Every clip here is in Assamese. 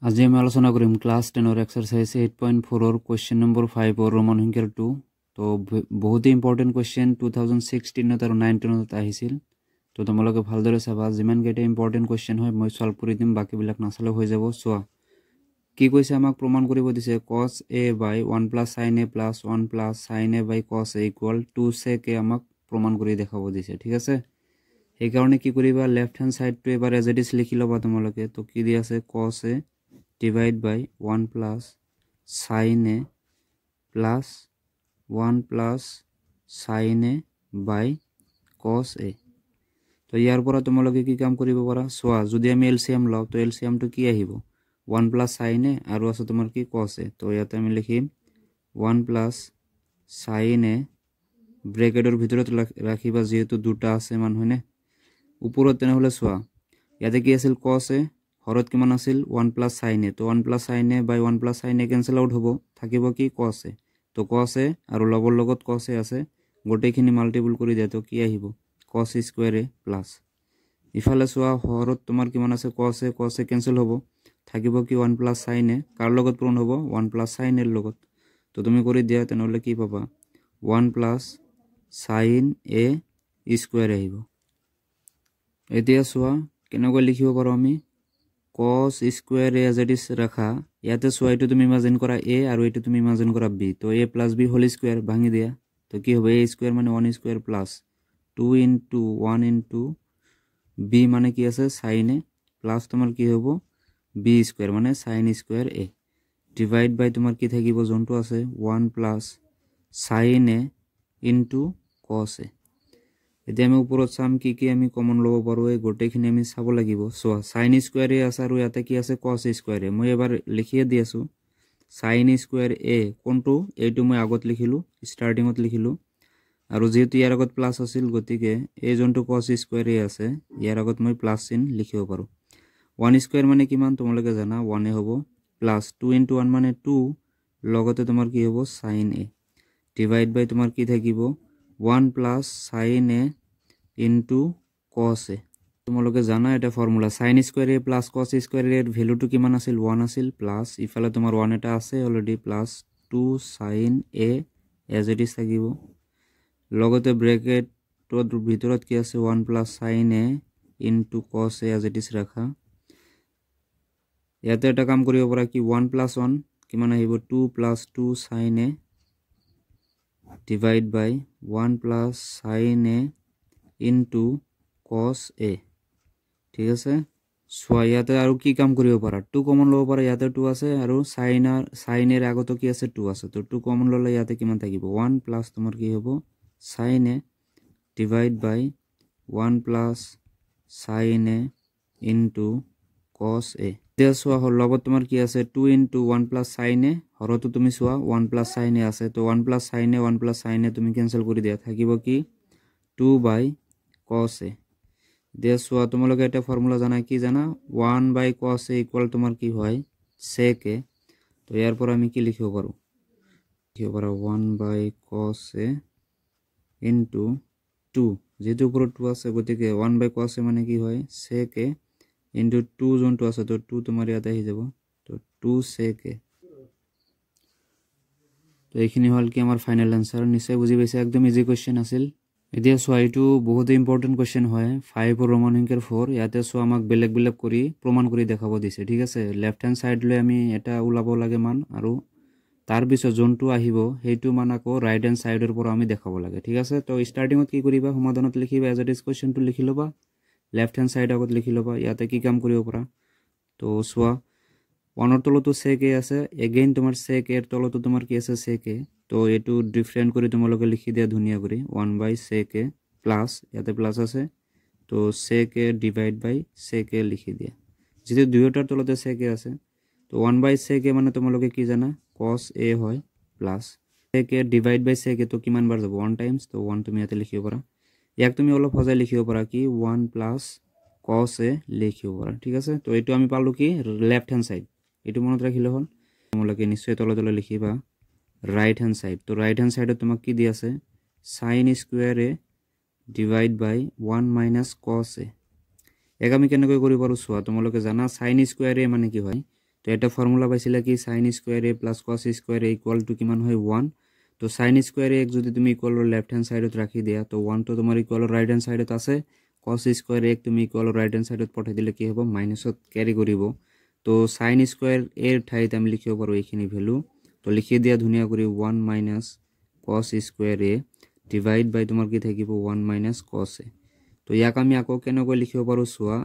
আজি আমি আলোচনা কৰিম class 10 exercise 8.4 question number 5 Roman সংখ্যাৰ 2 তো বহুত ইম্পৰ্টেন্ট কোয়েশ্চন 2016 আৰু 19 আহিছিল তো তোমালোকে ভালদৰে চাবা যিমান কেইটা ইম্পৰ্টেন্ট কোয়েশ্চন হয় মই সলভ কৰি দিম বাকি বিলাক নাছালে হৈ যাব সোৱা কি কৈছে আমাক প্ৰমাণ কৰিব দিছে cos a by 1 plus sin a plus 1 plus sin a by cos a equal 2 sec a আমাক প্ৰমাণ কৰি দেখাব দিছে ঠিক আছে এই কাৰণে কি কৰিবা লেফট হ্যান্ড সাইড টো এবাৰ এজ ইট ইজ লিখি লবা তোমালোকে তো কি দি আছে cos a divide by 1 plus sin a plus 1 plus sin a by cos a তো ইয়াৰ পৰা তোমালোকে কি কাম কৰিব পাৰা সোৱা যদি আমি এলসিএম লও তো এলসিএম টো কি আহিব 1 plus sin a আৰু আছে তোমাৰ কি cos a তো ইয়াতে আমি লিখিম 1 plus sin a ব্ৰেকেটৰ ভিতৰত ৰাখিবা যেহেতু দুটা আছে মান হয়নে ওপৰত তেনে হলে সোৱা ইয়াতে কি আছিল cos a হৰত কিমান আছিল 1 plus sin a তো 1 plus sin a by 1 plus sin a cancel out হ'ব থাকিব কি cos a তো cos a আৰু লগৰ লগত cos a আছে গোটেইখিনি মাল্টিপল কৰি দিয়া তো কি আহিব cos square a plus ইফালে সোৱা হৰত তোমাৰ কিমান আছে cos a cancel হ'ব থাকিব কি 1 plus sin a কাৰ লগত পূৰণ হ'ব 1 plus sin a লগত তো তুমি কৰি দিয়া তেনেহলে কি পাবা 1 plus sin a square আহিব এতিয়া সোৱা কেনেকৈ লিখিব পাৰো আমি cos square a as it is rakha yate so etu tumi imagine kora a aru etu tumi imagine kora b to a plus b whole square bhangi dia to ki hobe a square mane 1 square plus 2 into 1 into b mane ki ase sin a plus tomar ki hobo b square mane sin square a divide by tomar ki thakibo jonto ase 1 plus sin a into cos a এতিয়া আমি উপৰত সাম কি আমি কমন লব পাৰো এই গোটেইখিনি আমি চাব লাগিব সো sin স্কয়াৰ a আছে আৰু ইয়াতে কি আছে cos স্কয়াৰ a মই এবাৰ লিখিয়ে দি আছো sin স্কয়াৰ a কোনটো এইটো মই আগত লিখিলো স্টাৰ্টিংত লিখিলো আৰু যেহেতু ইয়াৰ আগত প্লাস আছিল গতিকে এই যোনটো cos স্কয়াৰ a আছে ইয়াৰ আগত মই প্লাস চিন লিখিব পাৰো 1 স্কয়ার মানে কিমান তোমালোকে জানা 1 এ হ'ব প্লাস 2 into 1 মানে 2 লগতে তোমাৰ কি হ'ব sin a ডিভাইড বাই তোমাৰ কি থাকিব 1 plus sin a into cos a তোমালোকে জানা এটা formula sin square a plus cos square a এর ভ্যালু টু কিমান আছিল 1 আছিল প্লাস ইফালে তোমাৰ 1 এটা আছে already plus 2 sin a as it is থাকিব লগতে ব্র্যাকেট তোৰ ভিতৰত কি আছে 1 plus sin a into cos a as it is ৰাখা ইয়াতে এটা কাম কৰিব পৰা কি 1 plus 1 কিমান আহিব 2 plus 2 sin a divide by 1 plus sin a into cos a ঠিক আছে সো ইয়াতে আৰু কি কাম কৰিব পাৰা 2 কমন লব পাৰা ইয়াতে 2 আছে আৰু sin এর আগত কি আছে 2 আছে তো 2 কমন ললে ইয়াতে কিমান থাকিব 1 plus তোমাৰ কি হ'ব sin a divide by 1 plus sin a into cos a দেসোৱা হল লগত তোমাৰ কি আছে 2 into 1 plus sin a হৰতো তুমি সোৱা 1 plus sin a আছে তো 1 plus sin a 1 plus sin a তুমি ক্যান্সেল কৰি দিয়া থাকিব কি 2 by cos a দেসোৱা তোমালোকে এটা ফৰ্মুলা জানা কি জানা 1 by cos a ইকুয়াল তোমাৰ কি হয় sec a তো ইয়াৰ পৰা আমি কি লিখিব পাৰো লিখিব পাৰো 1 by cos a into 2 যেটো উপৰত 2 আছে গতিকে 1 by cos a মানে কি হয় sec a into 2 जोन तो আছে তো 2 তোমার ইয়াতে আহি যাব তো 2 sec a তো এইখিনি হল কি আমাৰ ফাইনাল আনসার নিশ্চয় বুজি পাইছে একদম ইজি কোশ্চেন আছিল এতিয়া সো এইটো বহুত ইম্পৰ্টেন্ট কোশ্চেন হয় 5 ৰোমান সংখ্যাৰ 4 ইয়াতে সো আমাক বেলেগ কৰি প্ৰমাণ কৰি দেখাব দিছে ঠিক আছে লেফট হ্যান্ড সাইড লৈ আমি এটা উলাব লাগে মান আৰু তাৰ পিছত যোনটো আহিব হেইটো মান আকৌ ৰাইট হ্যান্ড সাইডৰ পৰা আমি দেখাব লাগে ঠিক আছে তো স্টাৰ্টিংত কি কৰিবা সমাধানত লিখিবা এজ ইট ইজ কোশ্চেনটো লিখি লবা লেফট হ্যান্ড সাইড আগত লিখি লবা ইয়াতে কি কাম কৰিব পাৰা তো সোৱা 1 ৰ তলতো sec a আছে এগেইন তোমাৰ sec a ৰ তলতো তোমাৰ কি আছে sec a তো এটো ডিফাৰেন্ট কৰি তোমালোকে লিখি দিয়া ধুনিয়া কৰি 1 by sec a প্লাস ইয়াতে প্লাস আছে তো sec a divide by sec a লিখি দিয়া যেটো দুয়োটাৰ তলতে sec a আছে তো 1 by sec a মানে তোমালোকে কি জানা cos a হয় plus sec a divide by sec a তো কিমান বাৰ যাব 1 টাইমস তো 1 তুমি ইয়াতে লিখিব পাৰা ইয়াক তুমি অলপ সজাই লিখিব পাৰা কি 1 plus cos a লিখিব পাৰা ঠিক আছে তো এটো আমি পালো কি লেফট হ্যান্ড সাইড এটো মনত ৰাখিলে হল তোমালোকে নিশ্চয় তলে লিখিবা রাইট হ্যান্ড সাইড তো রাইট হ্যান্ড সাইডত তোমাক কি দি আছে sin square a divide by 1 minus cos a এক আমি কেনেকৈ কৰিব পাৰো সোৱা তোমালোকে জানা sin square a মানে কি হয় তো এটা ফর্মুলা পাইছিলা কি sin square a plus cos square a equal to কিমান হয় 1 তো sin স্কয়ার a যদি তুমি ইকুয়াল লেফট হ্যান্ড সাইডত রাখি দিয়া তো 1 তো তোমার ইকুয়াল রাইট হ্যান্ড সাইডত আছে cos স্কয়ার a তুমি ইকুয়াল রাইট হ্যান্ড সাইডত পঠাই দিলে কি হ'ব মাইনাসত ক্যারি করিব তো sin স্কয়ার a এর ঠাইত আমি লিখিব পাৰো এইখিনি ভ্যালু তো লিখি দিয়া ধুনিয়া কৰি 1 minus cos square a divide by তোমার কি থাকিব 1 মাইনাস cos a তো ইয়াক আমি আকৌ কেনেকৈ লিখিব পাৰো সোয়া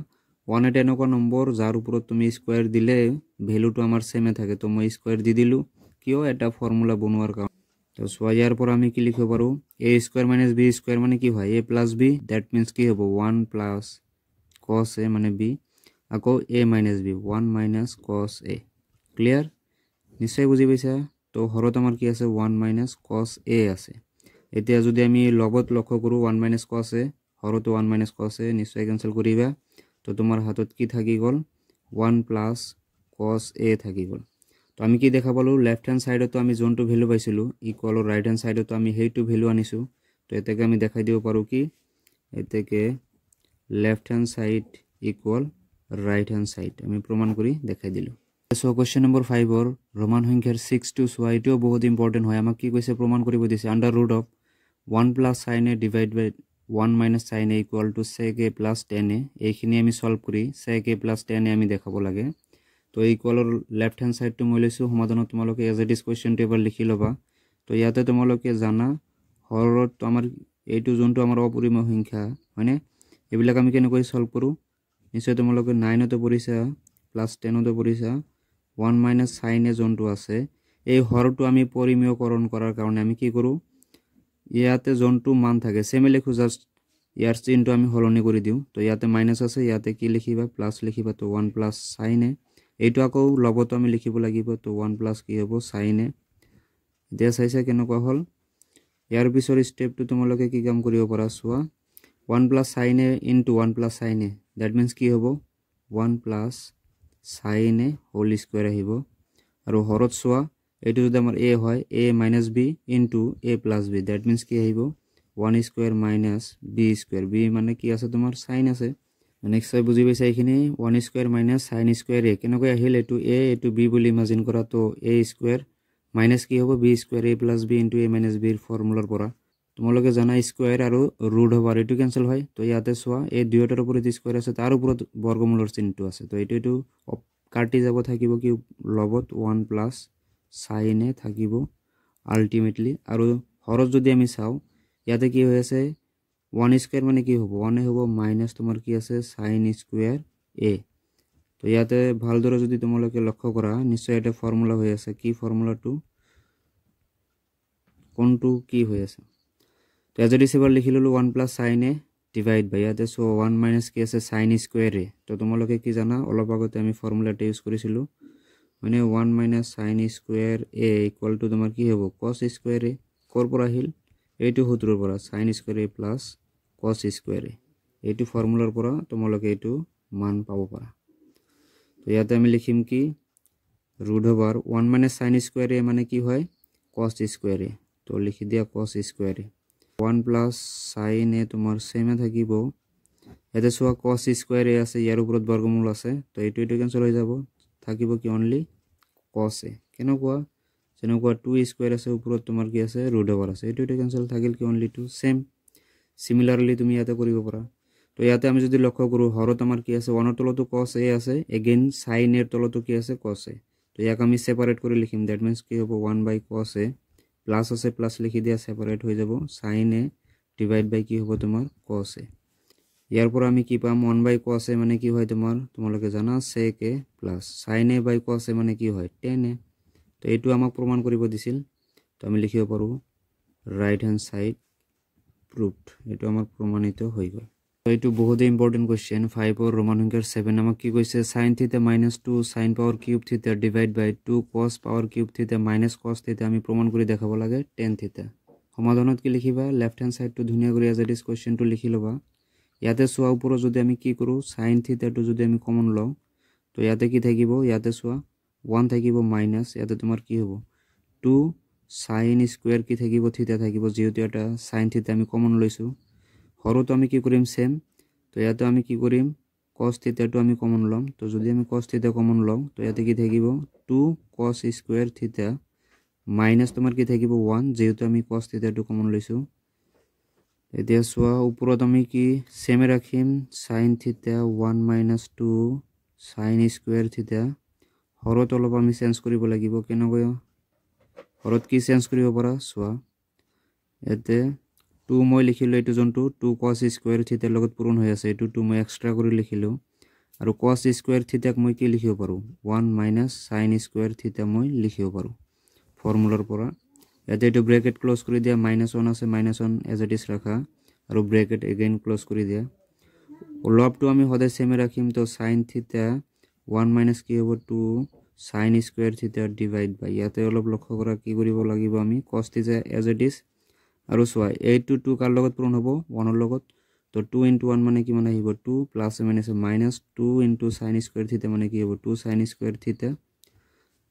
1 এট এনেকুৱা নম্বৰ যাৰ ওপৰত তুমি স্কয়াৰ দিলে ভ্যালুটো আমাৰ সেমে থাকে তো মই স্কয়াৰ দি দিলু কিয় এটা ফৰ্মুলা বনোৱাৰ কাৰণ তো সোয়া ইয়াৰ পৰা আমি কি লিখিব পাৰো a square minus b square মানে কি হয় a plus b that means কি হ'ব 1 প্লাস cos a মানে b আকৌ a minus b 1 minus cos a clear নিশ্চয় বুজি পাইছা তো হৰত আমাৰ কি আছে 1 মাইনাস cos a আছে এতিয়া যদি আমি লগত লক্ষ্য কৰো 1 minus cos a হৰত 1 minus cos a নিশ্চয় ক্যান্সেল কৰিবা তো তোমার হাতত কি থাকি গল 1 প্লাস cos a থাকি গল তো আমি কি দেখা পালো লেফট হ্যান্ড সাইডত আমি জোনটো ভ্যালু পাইছিলো ইকুয়াল রাইট হ্যান্ড সাইডত আমি হেইটো ভ্যালু আনিছো তো এটাকে আমি দেখাই দিব পাৰো কি এটাকে left hand side equal right hand side আমি প্ৰমাণ কৰি দেখাই দিলো so question number 5 or Roman সংখ্যার 6 টু সোয়া এটাও বহুত ইম্পর্টেন্ট হয় আমাক কি কইছে প্রমাণ করিব দিছে under root of 1 plus sin a divide by 1 minus sin a equal to sec a plus tan a এইখিনি আমি সলভ করি sec a plus tan a আমি দেখাব লাগে তো ইকুয়ালৰ লেফট হ্যান্ড সাইড টু মই লৈছো সমাধানত তোমালোকে as it is question table লিখি লবা তো ইয়াতে তোমালোকে জানা হৰত আমাৰ এইটো যোনটো আমাৰ অপৰিমেয় সংখ্যা হয়নে এবিলাক আমি কেনেকৈ সলভ কৰো নিশ্চয় তোমালোকে 9 তে পঢ়িছা প্লাস 10 তে পঢ়িছা 1 minus sin a যোনটো আছে এই হৰটো আমি পৰিমেয়কৰণ কৰাৰ কাৰণে আমি কি কৰো ইয়াতে যোনটো মান থাকে সেমে লিখো জাস্ট ইয়াৰ চিহ্নটো আমি হলনি কৰি দিও তো ইয়াতে মাইনাস আছে ইয়াতে কি লিখিবা প্লাস লিখিবা তো 1 প্লাস sin a এইটো আকৌ লগত আমি লিখিব লাগিব তো 1 প্লাস কি হ'ব sin a দিয়া চাইছা কেনেকুৱা হল ইয়াৰ পিছৰ স্টেপটো তোমালোকে কি কাম কৰিব পাৰা সোৱা 1 plus sin a into 1 plus sin a that means কি হ'ব 1 plus sin a whole square আহিব আৰু হৰত সোৱা এটো যদি আমাৰ a হয় a minus b into a plus b that means কি আহিব 1 square minus b square b মানে কি আছে তোমাৰ sin আছে নেক্সট টাইম বুজি পাইছা এইখিনি 1 square minus sin square a কেনেকৈ আহিল এটো a এটো b বুলি ইমাজিন কৰা তো a square minus কি হ'ব b square a plus b into a minus b এর ফৰ্মুলাৰ পৰা তোমালোকে জানা স্কয়াৰ আৰু ৰুট হ'ব আৰু এটো ক্যান্সেল হয় তো ইয়াতে সোৱা এই দুয়োটাৰ ওপৰত স্কয়াৰ আছে তাৰ ওপৰত বৰ্গমূলৰ চিহ্নটো আছে তো এটো কাটি যাব থাকিব কি লগত 1 প্লাস sin a থাকিব আলটিমেটলি আৰু হৰত যদি আমি চাও ইয়াতে কি হৈ আছে 1 স্কয়াৰ মানে কি হ'ব 1 হ'ব মাইনাস তোমাৰ কি আছে sin স্কয়াৰ a তো ইয়াতে ভালদৰে যদি তোমালোকে লক্ষ্য কৰা নিশ্চয় এটা ফৰ্মুলা হৈ আছে কি ফৰ্মুলাটো কোনটো কি হৈ আছে তো যদি সেবাৰ লিখি ললো 1 প্লাস sin a ডিভাইড বাই ইয়াতে সো 1 মাইনাস কি আছে sin স্কয়ার a তো তোমালোকে কি জানা অলপ আগতে আমি ফর্মুলাটা ইউজ কৰিছিলো মানে 1 minus sin square a equal to তোমাৰ কি হবে cos square a কোৰ পৰ আহিল এইটো সূত্ৰৰ পৰা sin square a plus cos square a এইটো ফৰ্মুলাৰ পৰা তোমালোকে এইটো মান পাব পাৰা তো ইয়াতে আমি লিখিম কি root over 1 minus sin square a মানে কি হয় cos square a তো লিখি দিয়া cos square a 1 plus sin a তোমাৰ সেমে থাকিব ইয়াতে সোৱা cos square a আছে ইয়াৰ ওপৰত বৰ্গমূল আছে তো এইটো ক্যান্সেল হৈ যাব থাকিব কি অনলি cos a কেনেকুৱা যেনেকুৱা 2 স্কয়াৰ আছে ওপৰত তোমাৰ কি আছে ৰুট ওভাৰ আছে এইটো ক্যান্সেল থাকিল কি অনলি 2 সেম সিমিলাৰলি তুমি ইয়াতে কৰিব পাৰা তো ইয়াতে আমি যদি লক্ষ্য কৰো হৰত আমাৰ কি আছে 1 ৰ তলতো cos a আছে এগেইন sin এৰ তলতো কি আছে cos a তো ইয়াক আমি সেপাৰেট কৰি লিখিম দ্যাট মিন্স কি হ'ব 1 বাই cos a প্লাস আছে প্লাস লিখি দিয়া সেপাৰেট হৈ যাব sin a ডিভাইড বাই কি হ'ব তোমাৰ cos a ইয়াৰ পৰা আমি কি পাম 1 বাই cos a মানে কি হয় তোমালোকে জানা sec a plus sin a বাই cos a মানে কি হয় tan a তো এইটো আমাক প্ৰমাণ কৰিব দিছিল তো আমি লিখিব পাৰো ৰাইট হ্যান্ড সাইড প্ৰুভড এইটো আমাক প্ৰমাণিত হৈ গল তো এইটো বহুত ইম্পৰ্টেন্ট কোশ্চেন 5 অৰ ৰোমান সংখ্যাৰ 7 আমাক কি কৈছে sin θ - 2 sin power cube θ divide by 2 cos power cube θ - cos θ আমি প্ৰমাণ কৰি দেখাব লাগে tan θ সমাধানত কি লিখিবা লেফট হ্যান্ড সাইডটো ধুনিয়া কৰি এজ ইট ইজ কোশ্চেনটো লিখি লবা ইয়াতে সোৱা ওপৰত যদি আমি কি কৰো sin θ টো যদি আমি কমন লও তো ইয়াতে কি থাকিব ইয়াতে সোৱা 1 থাকিব মাইনাস ইয়াতে তোমাৰ কি হ'ব 2 sin স্কয়ার কি থাকিব θ থাকিব যেহেতু এটা sin θ আমি কমন লৈছো হৰত আমি কি কৰিম সেম তো ইয়াতে আমি কি কৰিম cos theta টো আমি কমন লম তো যদি আমি cos theta কমন লম তো ইয়াতে কি থাকিব 2 cos square theta মাইনাস তোমার কি থাকিব 1 যেহেতু আমি cos theta টো কমন লইছো এতিয়া সোয়া উপৰত আমি কি সেম ৰাখিম sin theta 1 minus 2 sin square theta হৰত অলপ আমি চেঞ্জ কৰিব লাগিব কেনেকৈ হৰত কি চেঞ্জ কৰিব পৰা সোয়া এতে 2 মই লিখিলো এটো জন্তু 2 cos square theta লগত পূৰণ হৈ আছে এটো 2 মই এক্সট্ৰা কৰি লিখিলো আৰু cos square theta মই কি লিখিব পাৰো 1 minus sin square theta মই লিখিব পাৰো ফৰ্মুলাৰ পৰা এতে এটো ব্ৰ্যাকেট ক্লোজ কৰি দিয়া -1 আছে -1 এজ ইট ইজ ৰাখা আৰু ব্ৰ্যাকেট এগেইন ক্লোজ কৰি দিয়া লবটো আমি হদে সেম ৰাখিম তো sin theta 1 minus কি হ'ব 2 sin square theta divide by ইয়াতে অলপ লক্ষ্য কৰা কি কৰিব লাগিব আমি cos theta as it is আৰু সোয়া 8 to 2 কাৰ লগত পূৰণ হ'ব 1 ৰ লগত তো 2 into 1 মানে কি মানে আহিব 2 plus -2 into sin square theta মানে কি হ'ব 2 sin square theta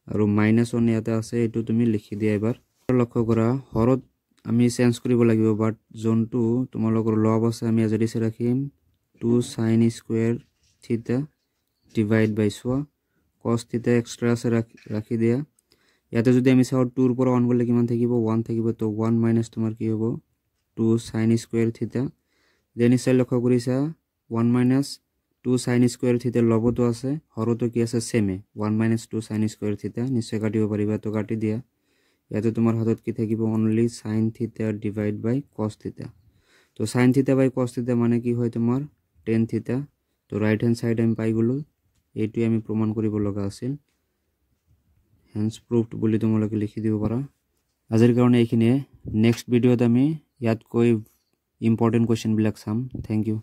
আৰু -1 ইয়াতে আছে এটো তুমি লিখি দিয়া এবাৰ লক্ষ্য কৰা হৰত আমি চেঞ্জ কৰিব লাগিব বাট জন্তু তোমালোকৰ লব আছে আমি এজ ইট ইজ ৰাখিম 2 sin square theta divide by soya cos theta extra আছে ৰাখি দিয়া ইয়াতে যদি আমি চাও 2 ৰ পৰা 1 গলে কিমান থাকিব 1 থাকিব তো 1 minus তোমাৰ কি হ'ব 2 sin square theta দেন ইসে লক্ষ্য কৰিছা 1 minus 2 sin square theta লবটো আছে হৰটো কি আছে সেমে 1 minus 2 sin square theta নিশ্চয় কাটিব পাৰিবা তো কাটি দিয়া ইয়াতে তোমাৰ হাতত কি থাকিব only sin theta divide by cos theta তো sin theta by cos theta মানে কি হয় তোমাৰ tan theta তো ৰাইট হ্যান্ড সাইড আমি পাই গলো এইটোই আমি প্ৰমাণ কৰিব লগা আছিল hence proved বুলি তোমালোকে লিখি দিব পাৰা আজিৰ কাৰণে এইখিনিয়ে নেক্সট ভিডিওত আমি ইয়াত কৈ ইম্পৰ্টেন্ট কোৱেশ্চন বিলাক চাম থ্যাংক ইউ